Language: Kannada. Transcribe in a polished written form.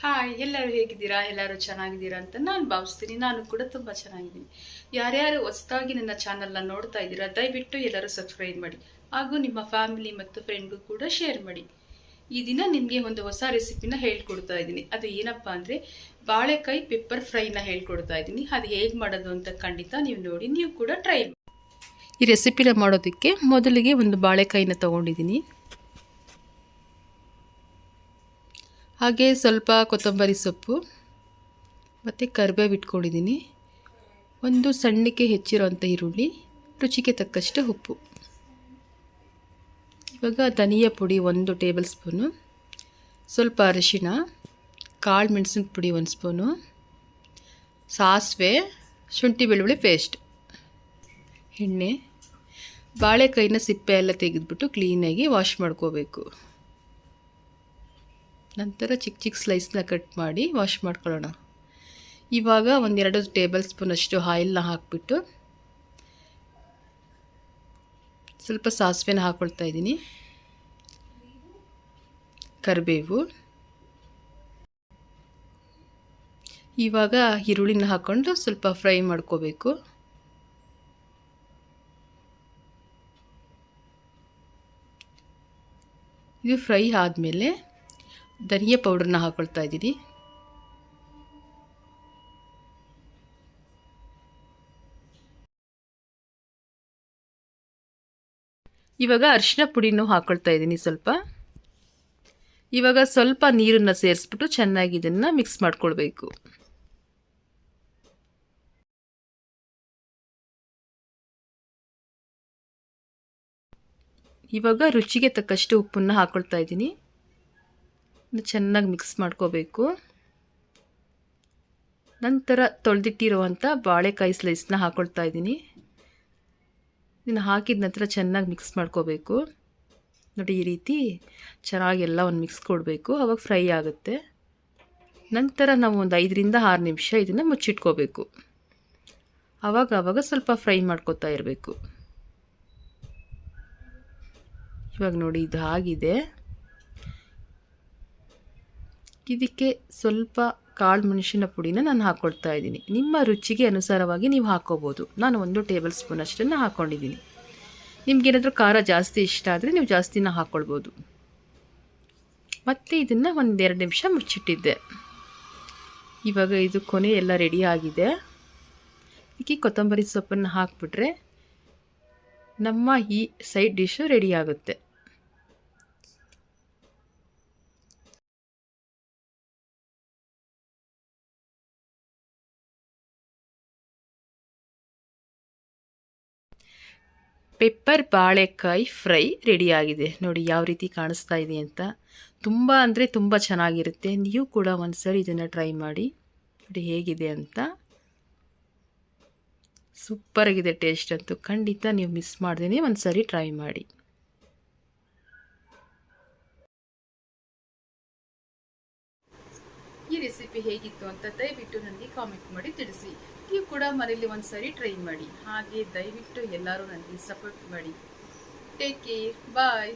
ಹಾಯ್, ಎಲ್ಲರೂ ಹೇಗಿದ್ದೀರಾ? ಎಲ್ಲರೂ ಚೆನ್ನಾಗಿದ್ದೀರಾ ಅಂತ ನಾನು ಭಾವಿಸ್ತೀನಿ. ನಾನು ಕೂಡ ತುಂಬ ಚೆನ್ನಾಗಿದ್ದೀನಿ. ಯಾರ್ಯಾರು ಹೊಸದಾಗಿ ನನ್ನ ಚಾನಲ್ನ ನೋಡ್ತಾ ಇದ್ದೀರಾ, ದಯವಿಟ್ಟು ಎಲ್ಲರೂ ಸಬ್ಸ್ಕ್ರೈಬ್ ಮಾಡಿ ಹಾಗೂ ನಿಮ್ಮ ಫ್ಯಾಮಿಲಿ ಮತ್ತು ಫ್ರೆಂಡ್ಗೂ ಕೂಡ ಶೇರ್ ಮಾಡಿ. ಈ ದಿನ ನಿಮಗೆ ಒಂದು ಹೊಸ ರೆಸಿಪಿನ ಹೇಳ್ಕೊಡ್ತಾ ಇದ್ದೀನಿ. ಅದು ಏನಪ್ಪಾ ಅಂದರೆ ಬಾಳೆಕಾಯಿ ಪೆಪ್ಪರ್ ಫ್ರೈನ ಹೇಳ್ಕೊಡ್ತಾ ಇದ್ದೀನಿ. ಅದು ಹೇಗೆ ಮಾಡೋದು ಅಂತ ಖಂಡಿತ ನೀವು ನೋಡಿ, ನೀವು ಕೂಡ ಟ್ರೈ ಮಾಡಿ. ಈ ರೆಸಿಪಿನ ಮಾಡೋದಕ್ಕೆ ಮೊದಲಿಗೆ ಒಂದು ಬಾಳೆಕಾಯಿನ ತೊಗೊಂಡಿದ್ದೀನಿ. ಹಾಗೆ ಸ್ವಲ್ಪ ಕೊತ್ತಂಬರಿ ಸೊಪ್ಪು ಮತ್ತು ಕರಿಬೇವು ಇಟ್ಕೊಂಡಿದ್ದೀನಿ. ಒಂದು ಸಣ್ಣಕ್ಕೆ ಹೆಚ್ಚಿರೋಂಥ ಈರುಳ್ಳಿ, ರುಚಿಗೆ ತಕ್ಕಷ್ಟು ಉಪ್ಪು. ಇವಾಗ ಧನಿಯಾ ಪುಡಿ 1 ಟೇಬಲ್ ಸ್ಪೂನು, ಸ್ವಲ್ಪ ಅರಿಶಿಣ, ಕಾಳು ಮೆಣಸಿನ ಪುಡಿ 1 ಸ್ಪೂನು, ಸಾಸಿವೆ, ಶುಂಠಿ ಬೆಳ್ಳುಳ್ಳಿ ಪೇಸ್ಟ್, ಎಣ್ಣೆ. ಬಾಳೆಕಾಯಿನ ಸಿಪ್ಪೆ ಎಲ್ಲ ತೆಗೆದುಬಿಟ್ಟು ಕ್ಲೀನಾಗಿ ವಾಶ್ ಮಾಡ್ಕೋಬೇಕು. ನಂತರ ಚಿಕ್ಕ ಚಿಕ್ಕ ಸ್ಲೈಸ್ನ ಕಟ್ ಮಾಡಿ ವಾಶ್ ಮಾಡ್ಕೊಳ್ಳೋಣ. ಇವಾಗ 1-2 ಟೇಬಲ್ ಸ್ಪೂನಷ್ಟು ಆಯಿಲ್ನ ಹಾಕಿಬಿಟ್ಟು ಸ್ವಲ್ಪ ಸಾಸಿವೆನ ಹಾಕ್ಕೊಳ್ತಾ ಇದ್ದೀನಿ. ಕರಿಬೇವು. ಇವಾಗ ಈರುಳ್ಳಿನ ಹಾಕ್ಕೊಂಡು ಸ್ವಲ್ಪ ಫ್ರೈ ಮಾಡ್ಕೋಬೇಕು. ಇದು ಫ್ರೈ ಆದಮೇಲೆ ಧನಿಯಾ ಪೌಡರ್ನ ಹಾಕ್ಕೊಳ್ತಾ ಇದ್ದೀನಿ. ಇವಾಗ ಅರಿಶಿನ ಪುಡಿನೂ ಹಾಕ್ಕೊಳ್ತಾ ಇದ್ದೀನಿ ಸ್ವಲ್ಪ. ಇವಾಗ ಸ್ವಲ್ಪ ನೀರನ್ನು ಸೇರಿಸ್ಬಿಟ್ಟು ಚೆನ್ನಾಗಿ ಇದನ್ನು ಮಿಕ್ಸ್ ಮಾಡ್ಕೊಳ್ಬೇಕು. ಇವಾಗ ರುಚಿಗೆ ತಕ್ಕಷ್ಟು ಉಪ್ಪನ್ನು ಹಾಕ್ಕೊಳ್ತಾ ಇದ್ದೀನಿ. ಚೆನ್ನಾಗಿ ಮಿಕ್ಸ್ ಮಾಡ್ಕೋಬೇಕು. ನಂತರ ತೊಳೆದಿಟ್ಟಿರುವಂಥ ಬಾಳೆಕಾಯಿ ಸ್ಲೈಸ್ನ ಹಾಕ್ಕೊಳ್ತಾ ಇದ್ದೀನಿ. ಇದನ್ನು ಹಾಕಿದ ನಂತರ ಚೆನ್ನಾಗಿ ಮಿಕ್ಸ್ ಮಾಡ್ಕೋಬೇಕು. ನೋಡಿ, ಈ ರೀತಿ ಚೆನ್ನಾಗಿ ಎಲ್ಲ ಒಂದು ಮಿಕ್ಸ್ ಕೊಡಬೇಕು. ಆವಾಗ ಫ್ರೈ ಆಗುತ್ತೆ. ನಂತರ ನಾವು ಒಂದು 5-6 ನಿಮಿಷ ಇದನ್ನು ಮುಚ್ಚಿಟ್ಕೋಬೇಕು. ಆವಾಗ ಸ್ವಲ್ಪ ಫ್ರೈ ಮಾಡ್ಕೋತಾ ಇರಬೇಕು. ಇವಾಗ ನೋಡಿ, ಇದು ಆಗಿದೆ. ಇದಕ್ಕೆ ಸ್ವಲ್ಪ ಕಾಳು ಮೆಣಸಿನ ಪುಡಿನ ನಾನು ಹಾಕ್ಕೊಳ್ತಾ ಇದ್ದೀನಿ. ನಿಮ್ಮ ರುಚಿಗೆ ಅನುಸಾರವಾಗಿ ನೀವು ಹಾಕ್ಕೋಬೋದು. ನಾನು 1 ಟೇಬಲ್ ಸ್ಪೂನ್ ಅಷ್ಟನ್ನು ಹಾಕ್ಕೊಂಡಿದ್ದೀನಿ. ನಿಮಗೇನಾದರೂ ಖಾರ ಜಾಸ್ತಿ ಇಷ್ಟ ಆದರೆ ನೀವು ಜಾಸ್ತಿನ ಹಾಕ್ಕೊಳ್ಬೋದು. ಮತ್ತು ಇದನ್ನು 1-2 ನಿಮಿಷ ಮುಚ್ಚಿಟ್ಟಿದ್ದೆ. ಇವಾಗ ಇದು ಕೊನೆ ಎಲ್ಲ ರೆಡಿ ಆಗಿದೆ. ಇದಕ್ಕೆ ಕೊತ್ತಂಬರಿ ಸೊಪ್ಪನ್ನು ಹಾಕಿಬಿಟ್ರೆ ನಮ್ಮ ಈ ಸೈಡ್ ಡಿಶ್ಶು ರೆಡಿ ಆಗುತ್ತೆ. ಪೆಪ್ಪರ್ ಬಾಳೆಕಾಯಿ ಫ್ರೈ ರೆಡಿಯಾಗಿದೆ. ನೋಡಿ ಯಾವ ರೀತಿ ಕಾಣಿಸ್ತಾ ಇದೆ ಅಂತ. ತುಂಬ ಅಂದರೆ ತುಂಬ ಚೆನ್ನಾಗಿರುತ್ತೆ. ನೀವು ಕೂಡ ಒಂದು ಸರಿ ಇದನ್ನು ಟ್ರೈ ಮಾಡಿ ನೋಡಿ ಹೇಗಿದೆ ಅಂತ. ಸೂಪರಾಗಿದೆ ಟೇಸ್ಟ್ ಅಂತೂ. ಖಂಡಿತ ನೀವು ಮಿಸ್ ಮಾಡ್ದೇ ಒಂದು ಸರಿ ಟ್ರೈ ಮಾಡಿ. ಈ ರೆಸಿಪಿ ಹೇಗಿತ್ತು ಅಂತ ದಯವಿಟ್ಟು ನನಗೆ ಕಾಮೆಂಟ್ ಮಾಡಿ ತಿಳಿಸಿ. ನೀವು ಕೂಡ ಮನೆಯಲ್ಲಿ ಒಂದು ಸರಿ ಟ್ರೈ ಮಾಡಿ. ಹಾಗೆ ದಯವಿಟ್ಟು ಎಲ್ಲರೂ ನನಗೆ ಸಪೋರ್ಟ್ ಮಾಡಿ. ಟೇಕ್ ಕೇರ್, ಬಾಯ್.